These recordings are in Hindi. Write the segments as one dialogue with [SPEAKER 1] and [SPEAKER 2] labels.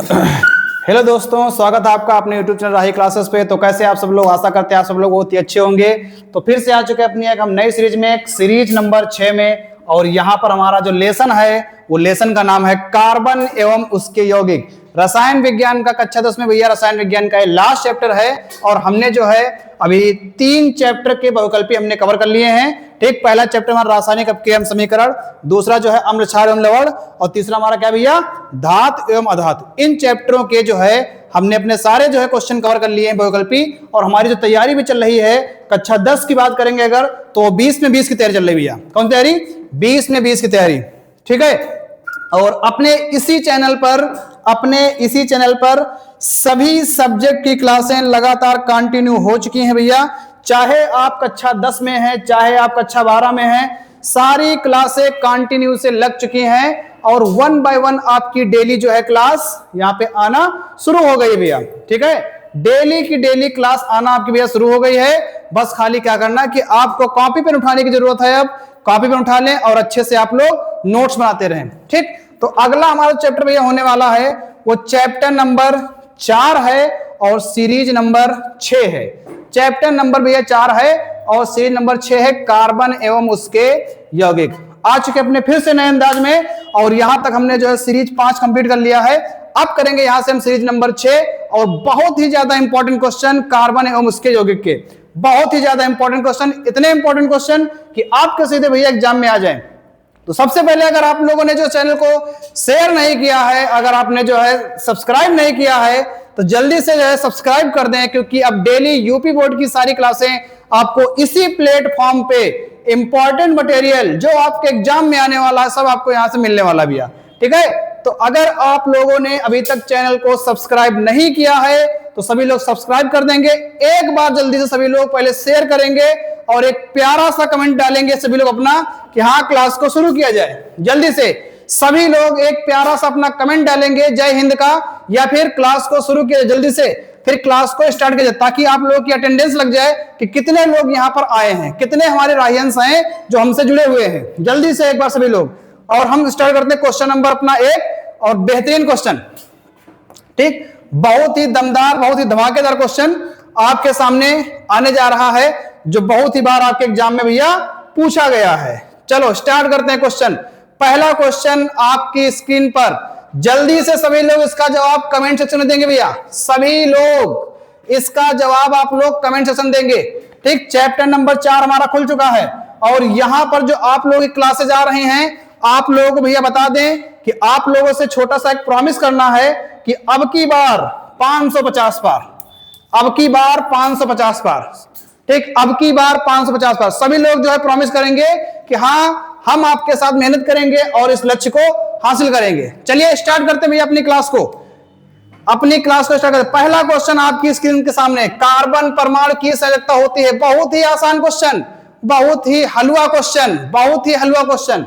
[SPEAKER 1] हेलो दोस्तों, स्वागत है आपका अपने YouTube चैनल राही क्लासेस पे। तो कैसे आप सब लोग, आशा करते हैं आप सब लोग बहुत ही अच्छे होंगे। तो फिर से आ चुके हैं अपनी एक हम नई सीरीज में, सीरीज नंबर 6 में। और यहाँ पर हमारा जो लेसन है वो लेसन का नाम है कार्बन एवं उसके यौगिक। रसायन विज्ञान का कक्षा 10 में भैया रसायन विज्ञान का लास्ट चैप्टर है। और हमने जो है अभी 3 चैप्टर के बहुकल्पी हमने कवर कर लिए हैं। ठीक, पहला चैप्टर हमारा रासायनिक अपकेयन समीकरण, दूसरा जो है अम्ल क्षार एवं लवण, और तीसरा हमारा क्या भैया, धातु एवं अधातु। इन चैप्टरों के जो है हमने अपने सारे जो है क्वेश्चन कवर कर लिए हैं बहुकल्पी। और हमारी जो तैयारी भी चल रही है, कक्षा 10 की बात करेंगे अगर, तो 20 में 20 की तैयारी चल रही है भैया। कौन तैयारी? 20 में 20 की तैयारी। ठीक है। और अपने इसी चैनल पर सभी सब्जेक्ट की क्लासें लगातार कंटिन्यू हो चुकी हैं भैया। चाहे आप कक्षा 10 में हैं, चाहे आप कक्षा 12 में हैं, सारी क्लासें कंटिन्यू से लग चुकी हैं। और 1 बाय 1 आपकी डेली जो है क्लास यहां पे आना शुरू हो गई भैया। ठीक है, डेली की डेली क्लास आना आपकी भैया शुरू हो गई है। बस खाली क्या करना कि आपको कॉपी पेन उठाने की जरूरत है। अब कॉपी पेन उठा लें और अच्छे से आप लोग नोट्स बनाते रहें। ठीक, तो अगला हमारा चैप्टर भैया होने वाला है वो चैप्टर नंबर 4 है और सीरीज नंबर 6 है। चैप्टर नंबर भैया 4 है और सीरीज नंबर 6 है कार्बन एवं उसके यौगिक। आ चुके अपने फिर से नए अंदाज में। और यहां तक हमने जो है सीरीज 5 कंप्लीट कर लिया है। अब करेंगे यहां से हम सीरीज नंबर 6 और बहुत ही ज्यादा इंपॉर्टेंट क्वेश्चन कार्बन एवं उसके यौगिक के। बहुत ही ज्यादा इंपॉर्टेंट क्वेश्चन, इतने इंपॉर्टेंट क्वेश्चन कि आपके सीधे भैया एग्जाम में आ जाए। तो सबसे पहले अगर आप लोगों ने जो चैनल को शेयर नहीं किया है, अगर आपने जो है सब्सक्राइब नहीं किया है, तो जल्दी से जो है सब्सक्राइब कर दें। क्योंकि अब डेली यूपी बोर्ड की सारी क्लासें आपको इसी प्लेटफॉर्म पे इंपॉर्टेंट मटेरियल जो आपके एग्जाम में आने वाला है सब आपको यहां से मिलने वाला भी है। ठीक है, तो अगर आप लोगों ने अभी तक चैनल को सब्सक्राइब नहीं किया है तो सभी लोग सब्सक्राइब कर देंगे। एक बार जल्दी से सभी लोग पहले शेयर करेंगे और एक प्यारा सा कमेंट डालेंगे सभी लोग अपना कि हाँ क्लास को शुरू किया जाए। जल्दी से सभी लोग एक प्यारा सा अपना कमेंट डालेंगे जय हिंद का, या फिर क्लास को शुरू किया जल्दी से, फिर क्लास को स्टार्ट किया जाए, ताकि आप लोगों की अटेंडेंस लग जाए कि कितने लोग यहां पर आए हैं, कितने हमारे राहियंस हैं जो हमसे जुड़े हुए हैं। जल्दी से एक बार सभी लोग। और हम स्टार्ट करते हैं क्वेश्चन नंबर अपना 1 और बेहतरीन क्वेश्चन। ठीक, बहुत ही दमदार, बहुत ही धमाकेदार क्वेश्चन आपके सामने आने जा रहा है, जो बहुत ही बार आपके एग्जाम में भैया पूछा गया है। चलो स्टार्ट करते हैं क्वेश्चन। पहला क्वेश्चन आपकी स्क्रीन पर, जल्दी से सभी लोग इसका जवाब कमेंट सेक्शन में देंगे भैया। सभी लोग इसका जवाब आप लोग कमेंट सेक्शन देंगे। ठीक, चैप्टर नंबर 4 हमारा खुल चुका है। और यहां पर जो आप लोग क्लासेज आ रहे हैं, आप लोगों को भैया बता दें कि आप लोगों से छोटा सा एक प्रॉमिस करना है कि अब की बार 550 बार, अब की बार 550 बार। ठीक, अब की बार 550 बार सभी लोग जो है प्रॉमिस करेंगे कि हाँ हम आपके साथ मेहनत करेंगे और इस लक्ष्य को हासिल करेंगे। चलिए स्टार्ट करते हैं भैया अपनी क्लास को स्टार्ट करते। पहला क्वेश्चन आपकी स्क्रीन के सामने, कार्बन परमाणु की संयोजकता होती है। बहुत ही आसान क्वेश्चन, बहुत ही हलवा क्वेश्चन, बहुत ही हलवा क्वेश्चन,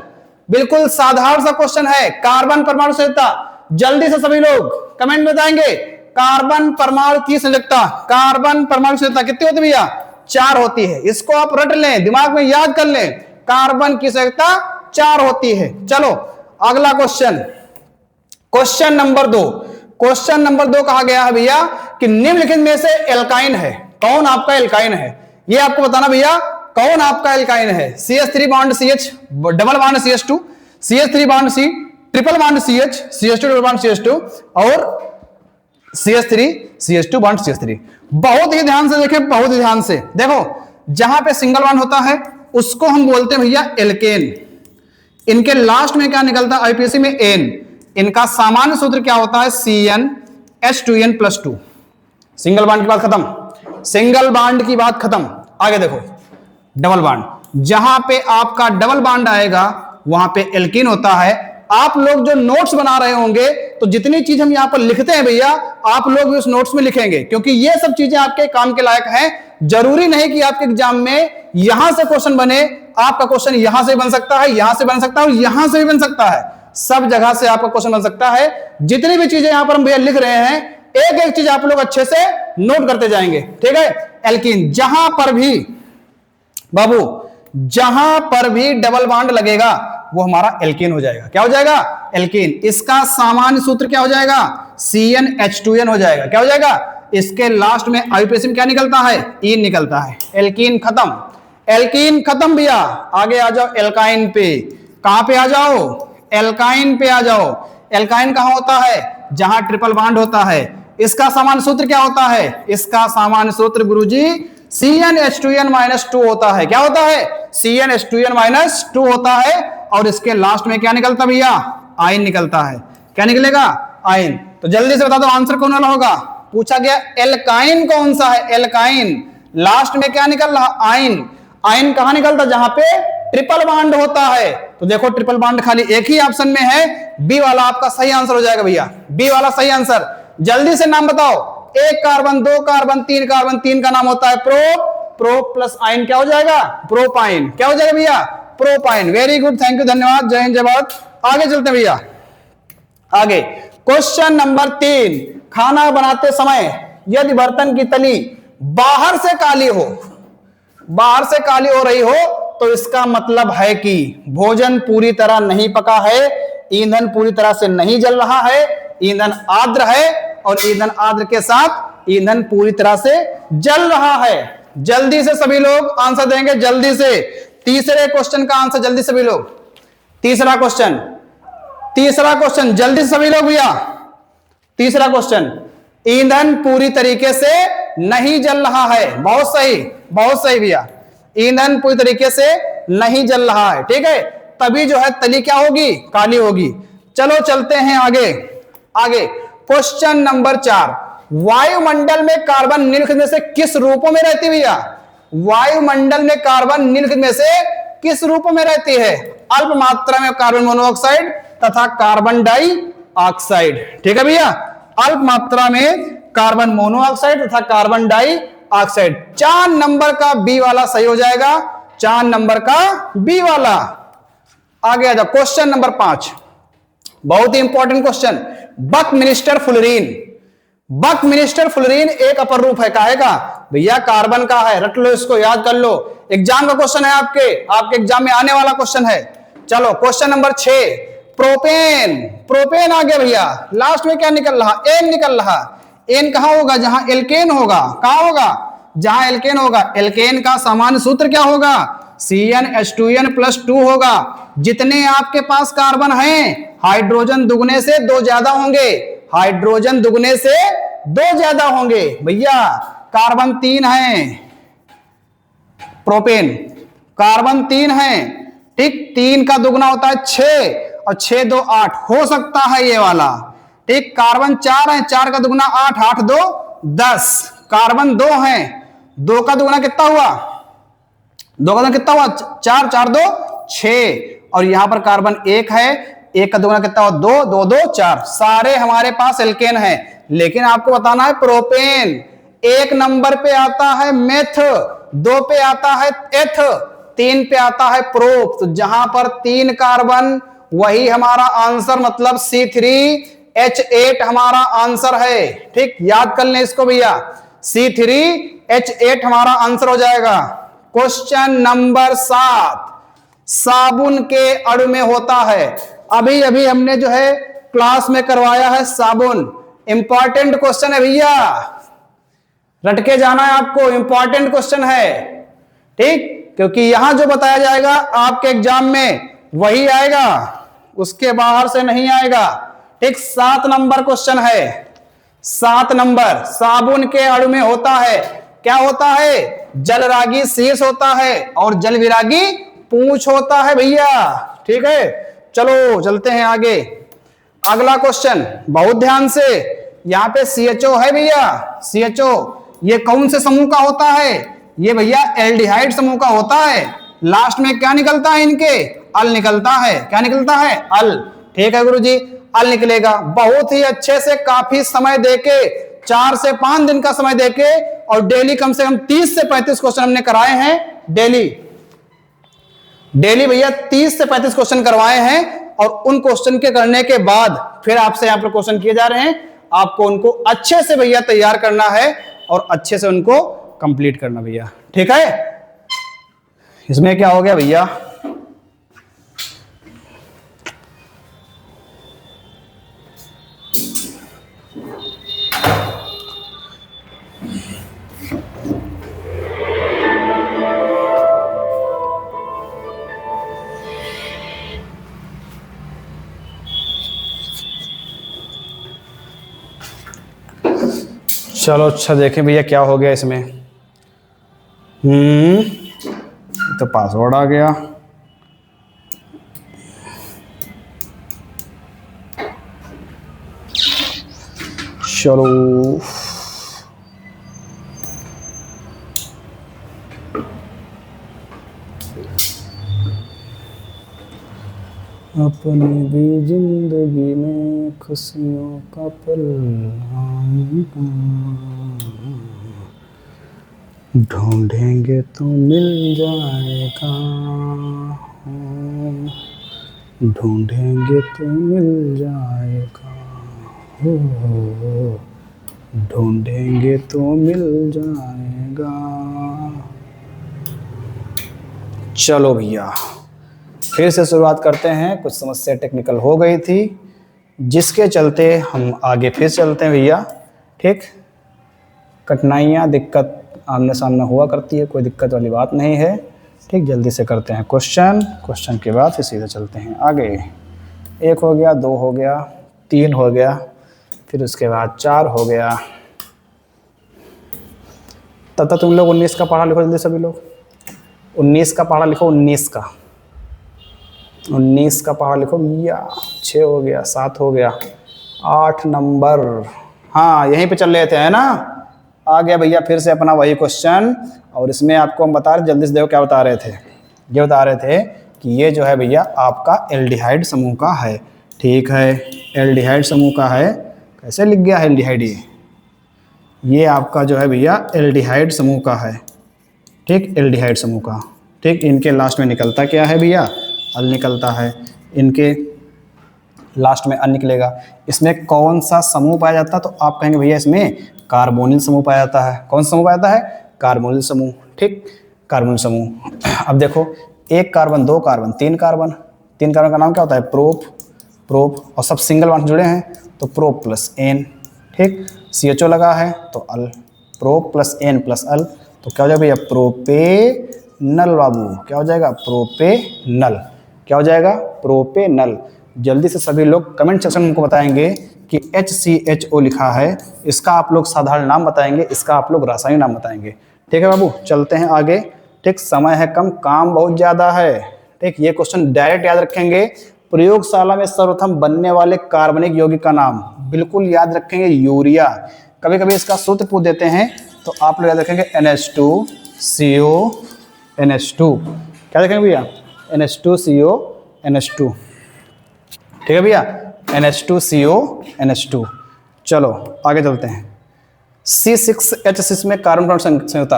[SPEAKER 1] बिल्कुल साधारण सा क्वेश्चन है। कार्बन परमाणु संयोजकता, जल्दी से सभी लोग कमेंट में बताएंगे कार्बन परमाणु की संयोजकता। कार्बन परमाणु संयोजकता कितनी होती है भैया? 4 होती है। इसको आप रट लें, दिमाग में याद कर लें, कार्बन की संयोजकता 4 होती है। चलो अगला question, question number 2। Question number 2 कहा गया है भैया कि निम्नलिखित में से एल्काइन है। कौन आपका एल्काइन है, ये आपको बताना भैया। कौन आपका एल्काइन है? CH3 bond CH, double bond CH2, CH3 bond C, triple bond CH, CH2 double bond CH2 और CH3 CH2 बॉन्ड CH3। बहुत ही ध्यान से देखें, बहुत ही ध्यान से देखो। जहां पे सिंगल बॉन्ड होता है उसको हम बोलते हैं भैया एल्केन। इनके लास्ट में क्या निकलता है आईपीएससी में? एन। इनका सामान्य सूत्र क्या होता है? CnH2n+2। सिंगल बॉन्ड की बात खत्म, सिंगल बॉन्ड की बात खत्म। आगे देखो, डबल बॉन्ड। जहां पे आपका डबल बॉन्ड आएगा वहां पे एल्कीन होता है। आप लोग जो नोट्स बना रहे होंगे तो जितनी चीज हम यहां पर लिखते हैं भैया, आप लोग भी उस नोट्स में लिखेंगे, क्योंकि ये सब चीजें आपके काम के लायक हैं। जरूरी नहीं कि आपके एग्जाम में यहां से क्वेश्चन बने, आपका क्वेश्चन यहां से बन सकता है, यहां से बन सकता है और यहां से भी बन सकता है। सब जगह से आपका क्वेश्चन बन सकता है। जितनी भी चीजें यहां पर हम भैया लिख रहे हैं, एक एक चीज आप लोग अच्छे से नोट करते जाएंगे। ठीक है, एल्कीन जहां पर भी बाबू, जहां पर भी डबल बॉन्ड लगेगा वो हमारा एल्केन हो जाएगा। क्या हो जाएगा? एल्केन। इसका सामान्य सूत्र क्या हो जाएगा? CnH2n हो जाएगा। क्या हो जाएगा? इसके लास्ट में आयुपेसिम क्या निकलता है? ईन निकलता है। एल्कीन खत्म, एल्कीन खत्म भैया। आगे आ जाओ एल्काइन पे। कहां पे आ जाओ? एल्काइन पे आ जाओ। एल्काइन कहां होता है? जहां ट्रिपल बॉन्ड होता है। इसका सामान्य सूत्र क्या होता है? इसका सामान्य सूत्र गुरुजी CnH2n-2 होता है। क्या होता है? CnH2n-2 होता है। और इसके लास्ट में क्या निकलता भैया? आयन निकलता है। क्या निकलेगा? आयन। तो जल्दी से बता दो आंसर कौन वाला होगा? पूछा गया एल्काइन कौन सा है? एल्काइन। लास्ट में क्या निकल रहा? आयन। आयन कहां निकलता? जहां पे ट्रिपल बॉन्ड होता है। तो देखो ट्रिपल बॉन्ड खाली एक ही ऑप्शन में है, बी वाला आपका सही आंसर हो जाएगा भैया। बी वाला सही आंसर। जल्दी से नाम बताओ। एक कार्बन, दो कार्बन, तीन कार्बन, तीन का नाम होता है प्रोप। प्रोप प्लस आयन क्या हो जाएगा? प्रोपाइन। क्या हो जाएगा भैया? Propyne. Very good, thank you, धन्यवाद, जय हिंद जय भारत। आगे चलते हैं भैया। आगे क्वेश्चन नंबर 3। खाना बनाते समय यदि बर्तन की तली बाहर से काली हो, बाहर से काली हो रही हो, तो इसका मतलब है कि भोजन पूरी तरह नहीं पका है, ईंधन पूरी तरह से नहीं जल रहा है, ईंधन आर्द्र है, और ईंधन आर्द्र के साथ ईंधन पूरी तरह से जल रहा है। जल्दी से सभी लोग आंसर देंगे, जल्दी से। तीसरे क्वेश्चन का आंसर जल्दी सभी लोग। तीसरा क्वेश्चन, तीसरा क्वेश्चन जल्दी से सभी लोग भैया। तीसरा क्वेश्चन, ईंधन पूरी तरीके से नहीं जल रहा है। बहुत सही, बहुत सही भैया। ईंधन पूरी तरीके से नहीं जल रहा है, ठीक है, तभी जो है तली क्या होगी? काली होगी। चलो चलते हैं आगे। आगे क्वेश्चन नंबर 4। वायुमंडल में कार्बन निम्नलिखित में से किस रूपों में रहती भैया? वायुमंडल में कार्बन निम्नलिखित में से किस रूपों में रहती है? अल्प मात्रा में कार्बन मोनोऑक्साइड तथा कार्बन डाइऑक्साइड। ठीक है भैया, अल्प मात्रा में कार्बन मोनोऑक्साइड तथा कार्बन डाइऑक्साइड। 4 नंबर का बी वाला सही हो जाएगा। 4 नंबर का बी वाला। आगे आ जाओ क्वेश्चन नंबर 5। बहुत ही इंपॉर्टेंट क्वेश्चन। बकमिलिस्टर फुलरीन। बकमिलिस्टर फुलरीन एक अपर रूप है काहे का? भैया कार्बन का है। रट लो इसको, याद कर लो, एग्जाम का क्वेश्चन है, आपके एग्जाम में आने वाला क्वेश्चन है। चलो क्वेश्चन नंबर 6। प्रोपेन। प्रोपेन आ गया भैया। लास्ट में क्या निकल रहा? एन निकल रहा। एन कहां होगा? जहां एल्केन होगा। कहां होगा? जहां एल्केन होगा। एल्केन का सामान्य सूत्र क्या होगा? CnH2n+2 होगा। जितने आपके पास कार्बन हैं, हाइड्रोजन दुगने से 2 ज्यादा होंगे। हाइड्रोजन दुगने से 2 ज्यादा होंगे भैया। कार्बन 3 है, प्रोपेन कार्बन 3 है, ठीक। 3 का दुगना होता है 6, और 6 2 8 हो सकता है ये वाला, ठीक। कार्बन 4 है, 4 का दुगना 8, 8 2 10। कार्बन 2 है, 2 का दुगना कितना हुआ? 2 का दुगना कितना हुआ? 4, 4 2 6। और यहां पर कार्बन 1 है, 1 का दुगना कितना हुआ? 2, 2 2 4। सारे हमारे पास एल्केन है, लेकिन आपको बताना है प्रोपेन। 1 नंबर पे आता है मेथ, 2 पे आता है एथ, 3 पे आता है प्रोप। तो जहां पर 3 कार्बन वही हमारा आंसर, मतलब C3H8 हमारा आंसर है, ठीक। याद कर लें इसको भैया, C3H8 हमारा आंसर हो जाएगा। Question number 7। साबुन के अणु में होता है। अभी अभी हमने जो है क्लास में करवाया है साबुन। इंपॉर्टेंट क्वेश्चन है भैया, रट के जाना है आपको, इंपॉर्टेंट क्वेश्चन है, ठीक। क्योंकि यहां जो बताया जाएगा आपके एग्जाम में वही आएगा, उसके बाहर से नहीं आएगा, ठीक। 7 नंबर क्वेश्चन है। 7 नंबर, साबुन के अणु में होता है, क्या होता है? जलरागी शीर्ष होता है और जल विरागी पूंछ होता है भैया, ठीक है। चलो चलते हैं आगे। अगला क्वेश्चन बहुत ध्यान से, यहां पे CHO है भैया। CHO ये कौन से समूह का होता है? ये भैया एल्डिहाइड समूह का होता है। लास्ट में क्या निकलता है इनके? अल निकलता है। क्या निकलता है? अल, ठीक है गुरुजी, अल निकलेगा। बहुत ही अच्छे से काफी समय देके, 4 से 5 दिन का समय देके, और डेली कम से कम 30 से 35 क्वेश्चन हमने कराए हैं। डेली भैया 30 से 35 क्वेश्चन करवाए हैं, और उन क्वेश्चन के करने के बाद फिर आपसे यहां पर क्वेश्चन किए जा रहे हैं। आपको उनको अच्छे से भैया तैयार करना है और अच्छे से उनको कंप्लीट करना भैया, ठीक है। इसमें क्या हो गया भैया? चलो अच्छा देखें भैया क्या हो गया इसमें। तो पासवर्ड आ गया। चलो अपनी भी जिंदगी में खुशियों का पल आएगा, ढूंढेंगे तो मिल जाएगा, ढूंढेंगे तो मिल जाएगा, हो ढूंढेंगे तो मिल जाएगा। चलो भैया फिर से शुरुआत करते हैं। कुछ समस्या टेक्निकल हो गई थी जिसके चलते हम आगे फिर चलते हैं भैया। ठीक, कठिनाइयाँ दिक्कत आमने सामने हुआ करती है, कोई दिक्कत वाली बात नहीं है। ठीक, जल्दी से करते हैं क्वेश्चन के बाद फिर सीधे चलते हैं आगे। 1 हो गया, 2 हो गया, 3 हो गया, फिर उसके बाद 4 हो गया। तब तक तुम लोग 19 का पढ़ा लिखो जल्दी सभी लोग। 19 का पढ़ा लिखो, 19 का पढ़ा लिखो भैया। 6 हो गया, 7 हो गया, 8 नंबर। हाँ यहीं पे चल रहे थे है ना। आ गया भैया फिर से अपना वही क्वेश्चन, और इसमें आपको हम बता रहे, जल्दी से देखो क्या बता रहे थे। ये बता रहे थे कि ये जो है भैया आपका एल्डिहाइड समूह का है। ठीक है, एल्डिहाइड समूह का है। कैसे लिख गया है एल्डिहाइड? ये आपका जो है भैया एल्डिहाइड समूह का है। ठीक, एल्डिहाइड समूह का। ठीक, इनके लास्ट में निकलता क्या है भैया? अल निकलता है। इनके लास्ट में अल निकलेगा। इसमें कौन सा समूह पाया जाता है? तो आप कहेंगे भैया इसमें कार्बोनिल समूह पाया जाता है। कौन सा समूह पाया जाता है? कार्बोनिल समूह। ठीक, कार्बोनिल समूह। अब देखो 1 कार्बन, 2 कार्बन, 3 कार्बन। 3 कार्बन का नाम क्या होता है? प्रोप। और सब सिंगल बॉन्ड जुड़े हैं तो प्रोप प्लस एन। ठीक, CHO लगा है तो अल। प्रोप प्लस एन प्लस अल तो क्या हो जाएगा भैया? प्रोपेनल बाबू। क्या हो जाएगा? प्रोपेनल। क्या हो जाएगा? प्रोपेनल। जल्दी से सभी लोग कमेंट सेक्शन में हमको बताएंगे कि HCHO लिखा है, इसका आप लोग साधारण नाम बताएंगे, इसका आप लोग रासायनिक नाम बताएंगे। ठीक है बाबू, चलते हैं आगे। ठीक, समय है कम, काम बहुत ज़्यादा है। ठीक, ये क्वेश्चन डायरेक्ट याद रखेंगे। प्रयोगशाला में सर्वप्रथम बनने वाले कार्बनिक यौगिक का नाम बिल्कुल याद रखेंगे, यूरिया। कभी कभी इसका सूत्र पूछ देते हैं तो आप लोग याद रखेंगे NH2CO NH2। क्या रखेंगे भैया? NH2CO NH2। ठीक है भैया, NH2CO NH2। चलो आगे चलते हैं। C6H6 में कार्बन संयुक्ता।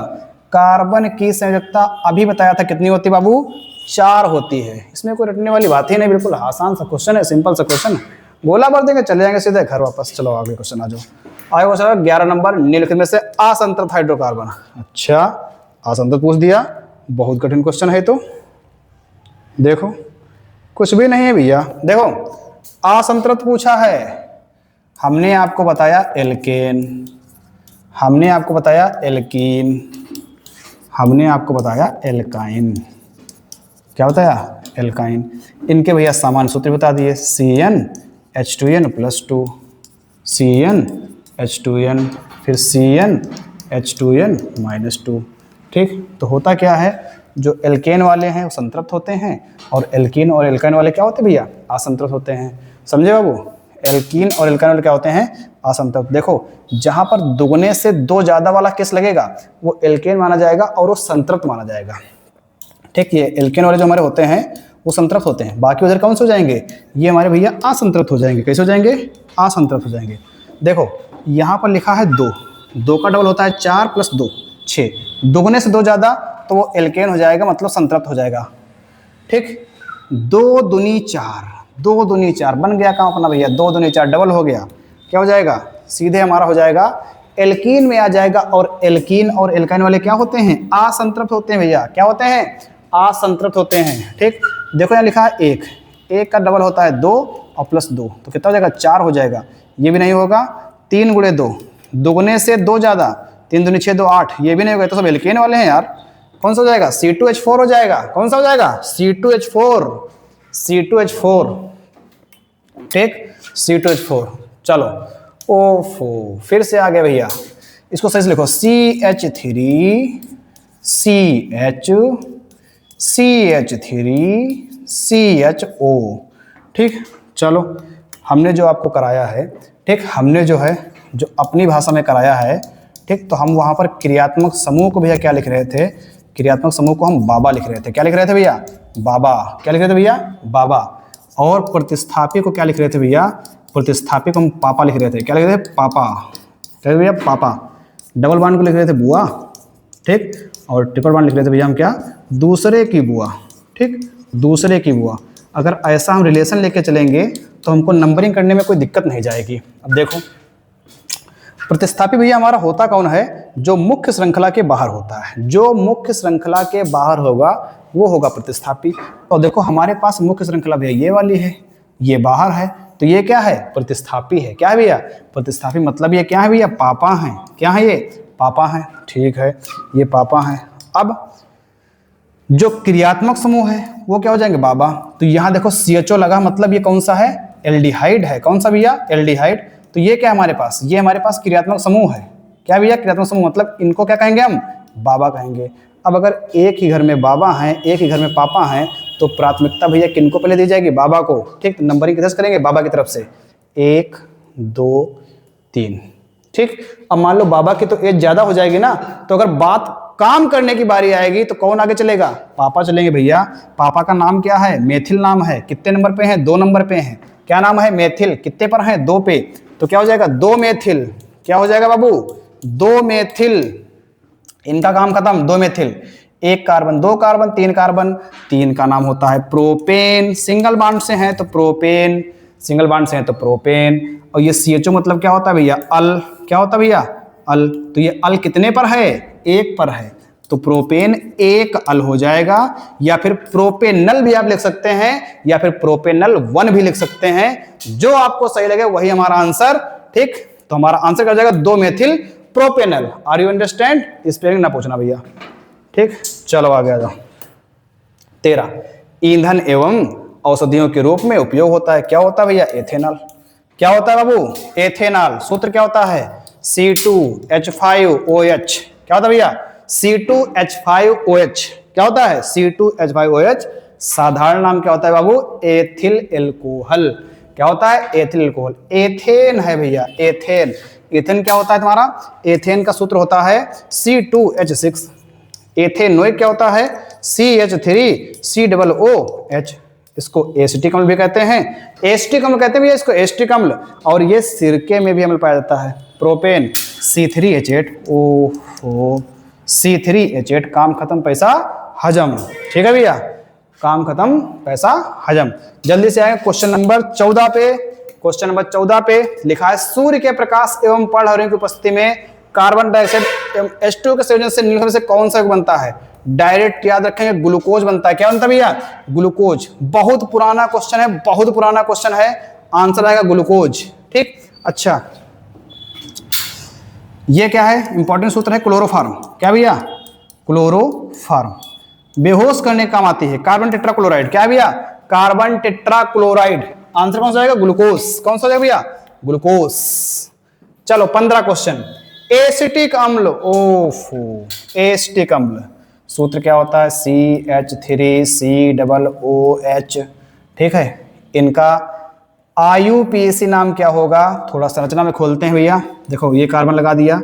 [SPEAKER 1] कार्बन की संयुक्ता अभी बताया था कितनी होती बाबू? 4 होती है। इसमें कोई रटने वाली बात ही नहीं, बिल्कुल आसान सा क्वेश्चन है, सिंपल सा क्वेश्चन है। गोला भर देंगे चले जाएंगे सीधे घर वापस। चलो आगे क्वेश्चन आ जाओ। आगे क्वेश्चन 11 नंबर, निम्नलिखित में से असंतृप्त हाइड्रोकार्बन। अच्छा, असंतृप्त पूछ दिया, बहुत कठिन क्वेश्चन है। तो देखो कुछ भी नहीं है भैया। देखो असंतृप्त पूछा है, हमने आपको बताया एल्केन, हमने आपको बताया एल्कीन, हमने आपको बताया एल्काइन। क्या बताया? एल्काइन। इनके भैया सामान्य सूत्र बता दिए, CnH2n+2, CnH2n, फिर CnH2n-2। ठीक, तो होता क्या है, जो एल्केन वाले हैं वो संतृप्त होते हैं, और एल्कीन और एल्काइन वाले क्या होते हैं भैया? असंतृप्त होते हैं। समझे बाबू? एल्कीन और एल्काइन वाले क्या होते हैं? असंतृप्त। देखो जहां पर दुगने से 2 ज़्यादा वाला केस लगेगा वो एल्केन माना जाएगा और वो संतृप्त माना जाएगा। ठीक, ये एल्केन वाले जो हमारे होते हैं वो संतृप्त होते हैं, बाकी उधर कौन से हो जाएंगे? ये हमारे भैया असंतृप्त हो जाएंगे। कैसे हो जाएंगे? असंतृप्त हो जाएंगे। देखो यहाँ पर लिखा है 2, 2 का डबल होता है 4 + 2 6, दुगने से 2 ज़्यादा तो वो एल्केन हो जाएगा, मतलब संतृप्त हो जाएगा। ठीक, 2 दूनी 4, 2 दूनी 4 बन गया काम अपना भैया। 2 दूनी 4 डबल हो गया, क्या हो जाएगा? सीधे हमारा हो जाएगा एल्कीन में आ जाएगा। और एल्कीन और एल्काइन वाले क्या होते हैं? असंतृप्त होते हैं भैया। क्या होते हैं? असंतृप्त होते हैं। ठीक, देखो यहाँ लिखा है 1, 1 का डबल होता है 2 और +2 तो कितना हो जाएगा? 4 हो जाएगा। ये भी नहीं होगा, 3 × 2, दुगने से 2 ज़्यादा 3 दूनी 6 2 8, ये भी नहीं होगा, तो सब एल्केन वाले हैं यार। कौन सा हो जाएगा? C2H4 हो जाएगा। कौन सा हो जाएगा? C2H4, C2H4, ठीक, C2H4। चलो, ओफो, फिर से आ गया भैया, इसको सही से लिखो, CH3 CHO, ठीक। चलो, हमने जो आपको कराया है, ठीक, हमने जो है जो अपनी भाषा में कराया है, ठीक, तो हम वहाँ पर क्रियात्मक समूह को भैया क्या लिख रहे थे? क्रियात्मक समूह को हम बाबा लिख रहे थे। क्या लिख रहे थे भैया? बाबा। क्या लिख रहे थे भैया? बाबा। और प्रतिस्थापी को क्या लिख रहे थे भैया? प्रतिस्थापी को हम पापा लिख रहे थे। क्या लिख रहे थे? पापा। क्या भैया? पापा। डबल बांड को लिख रहे थे बुआ, ठीक, और ट्रिपल बांड लिख रहे थे भैया हम क्या? दूसरे की बुआ, ठीक, दूसरे की बुआ। अगर ऐसा हम रिलेशन लेके चलेंगे तो हमको नंबरिंग करने में कोई दिक्कत नहीं जाएगी। अब देखो, प्रतिस्थापी भैया हमारा होता कौन है? जो मुख्य श्रृंखला के बाहर होता है, जो मुख्य श्रृंखला के बाहर होगा वो होगा प्रतिस्थापी। और देखो हमारे पास मुख्य श्रृंखला भैया ये वाली है, ये बाहर है, तो ये क्या है? प्रतिस्थापी है। क्या है भैया? प्रतिस्थापी। मतलब ये क्या है भैया? पापा हैं। क्या है ये? पापा हैं, ठीक है, ये पापा हैं। अब जो क्रियात्मक समूह है वो क्या हो जाएंगे? बाबा। तो यहाँ देखो CHO लगा, मतलब ये कौन सा है? एल्डिहाइड है। कौन सा भैया? एल्डिहाइड। तो ये क्या है हमारे पास? ये हमारे पास क्रियात्मक समूह है। क्या भैया? क्रियात्मक समूह, मतलब इनको क्या कहेंगे हम? बाबा कहेंगे। अब अगर एक ही घर में बाबा हैं, एक ही घर में पापा हैं, तो प्राथमिकता भैया किनको पहले दी जाएगी? बाबा को, ठीक। तो नंबरिंग किधर से करेंगे? बाबा की तरफ से, 1 2 3, ठीक। अब मान लो बाबा की तो एज ज्यादा हो जाएगी ना, तो अगर बात काम करने की बारी आएगी तो कौन आगे चलेगा? पापा चलेंगे भैया। पापा का नाम क्या है? मेथिल नाम है। कितने नंबर पे है? 2 नंबर पे है। क्या नाम है? मेथिल। कितने पर है? 2 पे। तो क्या हो जाएगा? 2 मेथिल। क्या हो जाएगा बाबू? 2 मेथिल। इनका काम खत्म। 2 मेथिल, 1 कार्बन, 2 कार्बन, 3 कार्बन, 3 का नाम होता है प्रोपेन। सिंगल बॉन्ड से है तो प्रोपेन, सिंगल बॉन्ड से है तो प्रोपेन। और ये CHO मतलब क्या होता है भैया? अल। क्या होता है भैया? अल। तो ये अल कितने पर है? 1 पर है, तो प्रोपेन 1 अल हो जाएगा। या फिर प्रोपेनल भी आप लिख सकते हैं, या फिर प्रोपेनल 1 भी लिख सकते हैं, जो आपको सही लगे वही हमारा आंसर, ठीक। तो हमारा आंसर क्या हो जाएगा? 2 methyl propanal. Are you understand? Spelling ना पूछना भैया, ठीक। चलो आगे आ जाओ। 13, ईंधन एवं औषधियों के रूप में उपयोग होता है। क्या होता है भैया? एथेनॉल। क्या होता है बाबू? एथेनॉल। सूत्र क्या होता है? C2H5OH। क्या होता है भैया? C2H5OH। क्या होता है? C2H5OH। साधारण नाम क्या होता है बाबू? Ethyl alcohol. क्या होता है? Ethyl alcohol. एथेन है भैया, एथेन। एथेन क्या होता है तुम्हारा? एथेन का सूत्र होता है C2H6। एथेनोइक क्या होता है? CH3COOH। इसको एसिटिक अम्ल भी कहते हैं। एसिटिक अम्ल कहते हैं भैया इसको, एसिटिक अम्ल। और ये सिरके में भी अम्ल पाया जाता है। Propane C3H8। ओहो, C3H8। काम खत्म, पैसा हजम, ठीक है भैया, काम खत्म, पैसा हजम। जल्दी से आएंगे क्वेश्चन नंबर 14 पे। क्वेश्चन नंबर 14 पे लिखा है, सूर्य के प्रकाश एवं पर्णहरियों की उपस्थिति में कार्बन डाइऑक्साइड एवं H2 के संयोजन से निम्नलिखित में से कौन सा बनता है? डायरेक्ट याद रखेंगे, ग्लूकोज बनता है। क्या बनता है भैया? ग्लूकोज। बहुत पुराना क्वेश्चन है, बहुत पुराना क्वेश्चन है, आंसर आएगा ग्लूकोज, ठीक। अच्छा, ये क्या है? इंपॉर्टेंट सूत्र है क्लोरोफार्म। क्या भैया? क्लोरोफार्म। बेहोश करने का काम आती है। Carbon tetrachloride. क्या भैया? Carbon tetrachloride. आंसर कौन सा आएगा? ग्लूकोज। कौन सा आएगा भैया? ग्लूकोज। चलो 15 क्वेश्चन। एसिटिक अम्ल। ओफो, एसिटिक अम्ल। सूत्र क्या होता है? CH3COOH, ठीक है। इनका IUPAC नाम क्या होगा? थोड़ा संरचना में खोलते हैं भैया। देखो, ये कार्बन लगा दिया,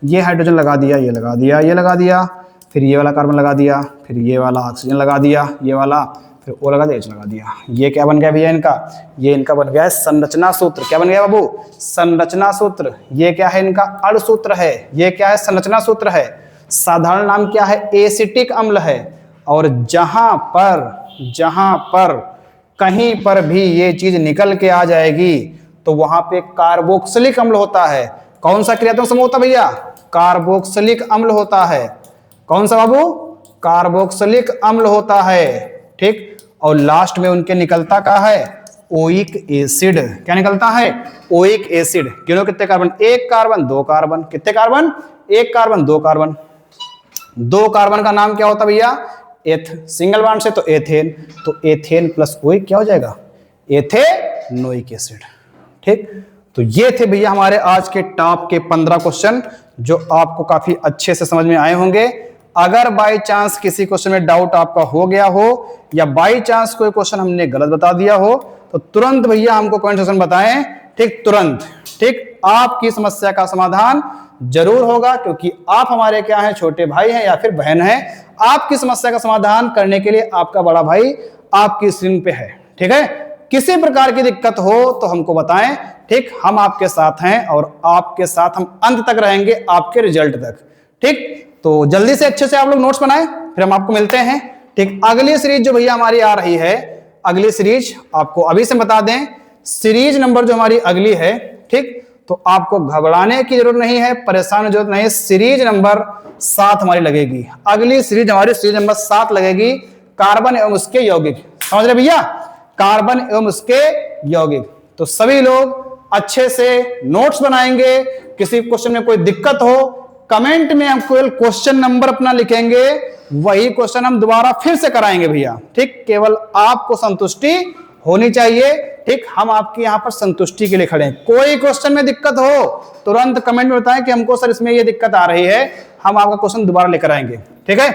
[SPEAKER 1] ये हाइड्रोजन लगा दिया, ये लगा दिया, ये लगा दिया, फिर ये वाला कार्बन लगा दिया, फिर ये वाला ऑक्सीजन लगा दिया, ये वाला, फिर वो लगा दिया, H लगा दिया। ये क्या बन गया भैया इनका? ये इनका बन गया है संरचना सूत्र। क्या बन गया बाबू? संरचना सूत्र। ये क्या है इनका? अणु सूत्र है। ये क्या है? संरचना सूत्र है। साधारण नाम क्या है? एसिटिक अम्ल है। और जहां पर कहीं पर भी ये चीज निकल के आ जाएगी तो वहां पे कार्बोक्सिलिक अम्ल होता है। कौन सा क्रियात्मक समूह होता है भैया? कार्बोक्सिलिक अम्ल होता है। कौन सा बाबू? कार्बोक्सिलिक अम्ल होता है, ठीक। और लास्ट में उनके निकलता क्या है? Oic acid. क्या निकलता है? Oic acid. गिनो कितने कार्बन? एक कार्बन, दो कार्बन। कितने कार्बन? एक कार्बन, दो कार्बन। दो कार्बन का नाम क्या होता है भैया? एथ। सिंगल बॉन्ड से तो एथेन, तो एथेन प्लस ओइक क्या हो जाएगा? Ethanoic acid. ठीक, तो ये थे भैया हमारे आज के टॉप के 15 क्वेश्चन जो आपको काफी अच्छे से समझ में आए होंगे। अगर बाय चांस किसी क्वेश्चन में डाउट आपका हो गया हो या बाय चांस कोई क्वेश्चन हमने गलत बता दिया हो तो तुरंत भैया हमको कमेंट सेक्शन में बताएं। ठीक, तुरंत। ठीक, आपकी समस्या का समाधान जरूर होगा, क्योंकि आप हमारे क्या हैं? छोटे भाई हैं या फिर बहन हैं। आपकी समस्या का समाधान करने के लिए आपका बड़ा भाई आपकी स्क्रीन पे है। ठीक है, किसी प्रकार की दिक्कत हो तो हमको बताएं। ठीक, हम आपके साथ हैं और आपके साथ हम अंत तक रहेंगे, आपके रिजल्ट तक। ठीक, तो जल्दी से अच्छे से आप लोग नोट्स बनाएं, फिर हम आपको मिलते हैं। ठीक, अगली सीरीज जो भैया हमारी आ रही है, अगली सीरीज आपको अभी से बता दें, सीरीज नंबर जो हमारी अगली है, ठीक, तो आपको घबराने की जरूरत नहीं है, परेशान की जरूरत नहीं है। सीरीज नंबर 7 हमारी लगेगी। अगली सीरीज हमारी सीरीज नंबर 7 लगेगी, कार्बन एवं उसके यौगिक। समझ रहे भैया? कार्बन एवं उसके यौगिक। तो सभी लोग अच्छे से नोट्स बनाएंगे। किसी क्वेश्चन में कोई दिक्कत हो, कमेंट में हम केवल क्वेश्चन नंबर अपना लिखेंगे, वही क्वेश्चन हम दोबारा फिर से कराएंगे भैया। ठीक, केवल आपको संतुष्टि होनी चाहिए। ठीक, हम आपके यहां पर संतुष्टि के लिए खड़े हैं। कोई क्वेश्चन में दिक्कत हो तुरंत कमेंट में बताएं कि हमको सर इसमें ये दिक्कत आ रही है, हम आपका क्वेश्चन दोबारा लेकर आएंगे। ठीक है,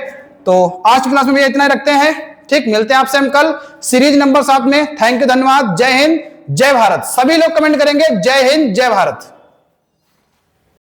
[SPEAKER 1] तो आज की क्लास में भैया इतना ही रखते हैं। ठीक, मिलते हैं आपसे हम कल सीरीज नंबर 7 में। थैंक यू, धन्यवाद। जय हिंद, जय भारत। सभी लोग कमेंट करेंगे जय हिंद, जय भारत।